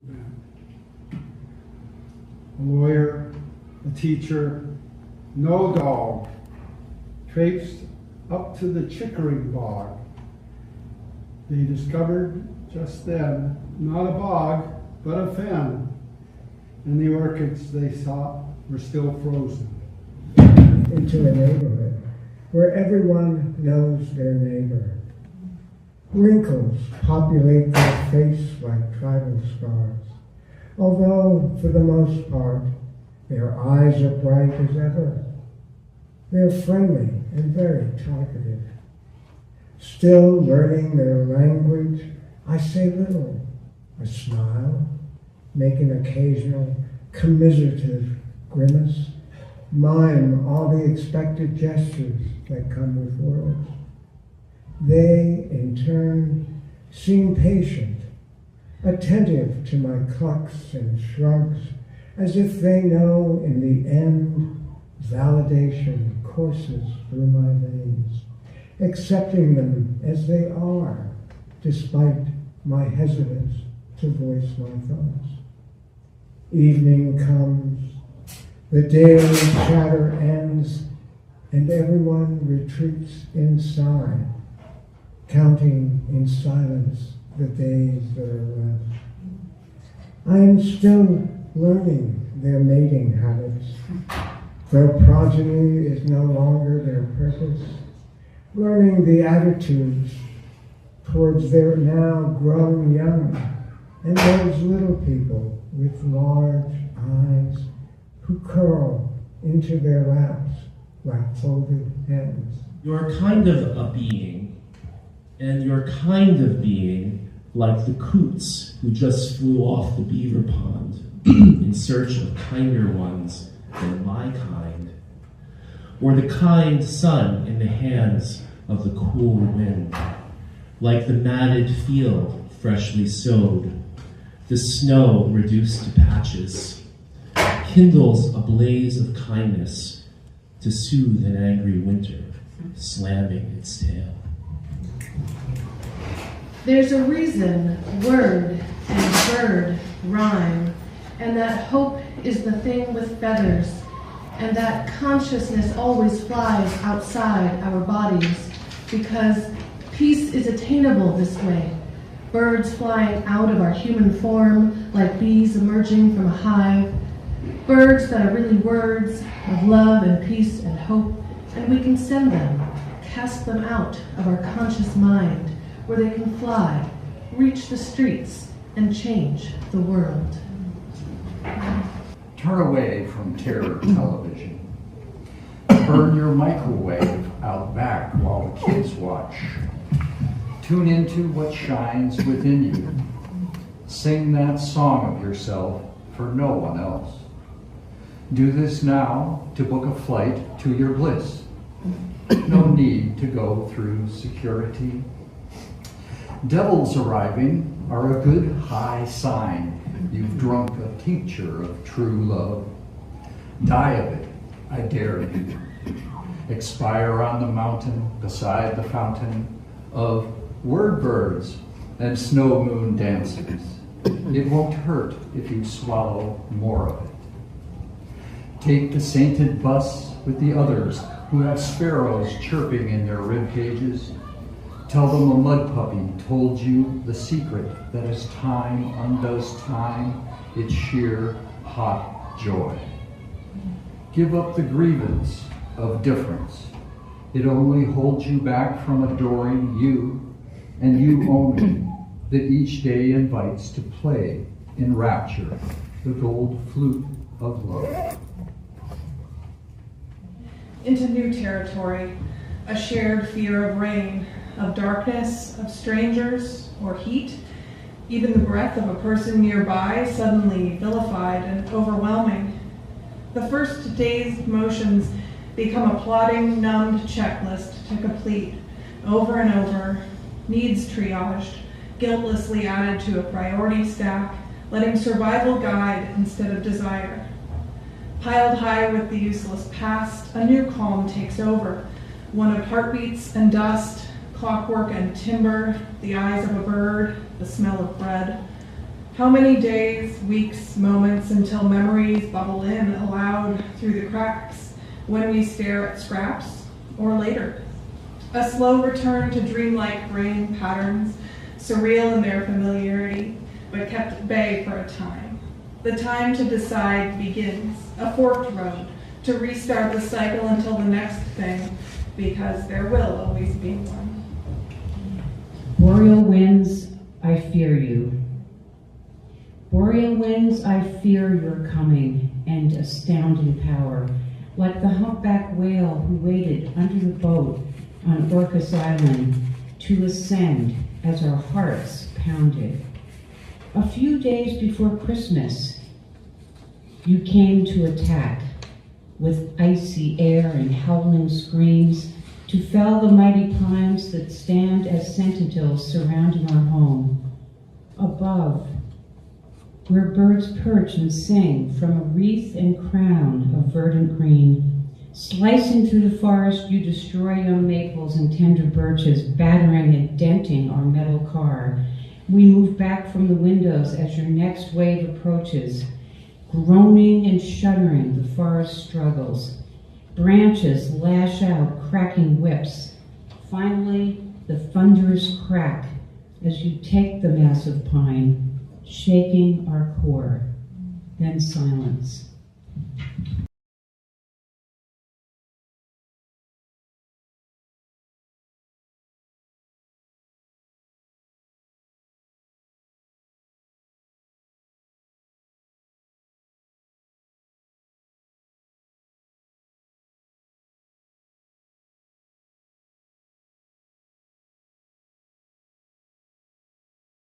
A lawyer, a teacher, no dog, traipsed up to the chickering bog. They discovered just then not a bog, but a fen, and the orchids they sought were still frozen. Into a neighborhood where everyone knows their neighbor. Wrinkles populate their face like tribal scars, although for the most part their eyes are bright as ever. They're friendly and very talkative. Still learning their language, I say little. I smile, make an occasional commiserative grimace, mime all the expected gestures that come with words. They, in turn, seem patient, attentive to my clucks and shrugs, as if they know in the end validation courses through my veins, accepting them as they are, despite my hesitance to voice my thoughts. Evening comes, the daily chatter ends, and everyone retreats inside, counting in silence the days that are left. I am still learning their mating habits. Their progeny is no longer their purpose, learning the attitudes towards their now grown young and those little people with large eyes who curl into their laps like folded hands. You're kind of a being, and you're kind of being like the coots who just flew off the beaver pond in search of kinder ones than my kind, or the kind sun in the hands of the cool wind, like the matted field freshly sowed, the snow reduced to patches, kindles a blaze of kindness to soothe an angry winter, slamming its tail. There's a reason word and bird rhyme, and that hope is the thing with feathers, and that consciousness always flies outside our bodies, because peace is attainable this way. Birds flying out of our human form like bees emerging from a hive. Birds that are really words of love and peace and hope, and we can send them, cast them out of our conscious mind, where they can fly, reach the streets, and change the world. Turn away from terror television. Burn your microwave out back while the kids watch. Tune into what shines within you. Sing that song of yourself for no one else. Do this now to book a flight to your bliss. No need to go through security. Devils arriving are a good high sign. You've drunk a tincture of true love. Die of it, I dare you. Expire on the mountain beside the fountain of word birds and snow moon dancers. It won't hurt if you swallow more of it. Take the sainted bus with the others who have sparrows chirping in their rib cages. Tell them a mud puppy told you the secret that as time undoes time, it's sheer hot joy. Give up the grievance of difference. It only holds you back from adoring you, and you only, that each day invites to play in rapture the gold flute of love. Into new territory, a shared fear of rain, of darkness, of strangers, or heat, even the breath of a person nearby suddenly vilified and overwhelming. The first day's motions become a plodding, numbed checklist to complete over and over, needs triaged, guiltlessly added to a priority stack, letting survival guide instead of desire. Piled high with the useless past, a new calm takes over, one of heartbeats and dust, clockwork and timber, the eyes of a bird, the smell of bread. How many days, weeks, moments until memories bubble in aloud through the cracks when we stare at scraps, or later? A slow return to dreamlike brain patterns, surreal in their familiarity, but kept at bay for a time. The time to decide begins, a forked road, to restart the cycle until the next thing, because there will always be one. Boreal winds, I fear you. Boreal winds, I fear your coming and astounding power, like the humpback whale who waited under the boat on Orcas Island to ascend as our hearts pounded. A few days before Christmas, you came to attack with icy air and howling screams to fell the mighty pines that stand as sentinels surrounding our home. Above, where birds perch and sing from a wreath and crown of verdant green. Slicing through the forest, you destroy young maples and tender birches, battering and denting our metal car. We move back from the windows as your next wave approaches. Groaning and shuddering, the forest struggles. Branches lash out, cracking whips. Finally, the thunderous crack as you take the massive pine, shaking our core. Then silence.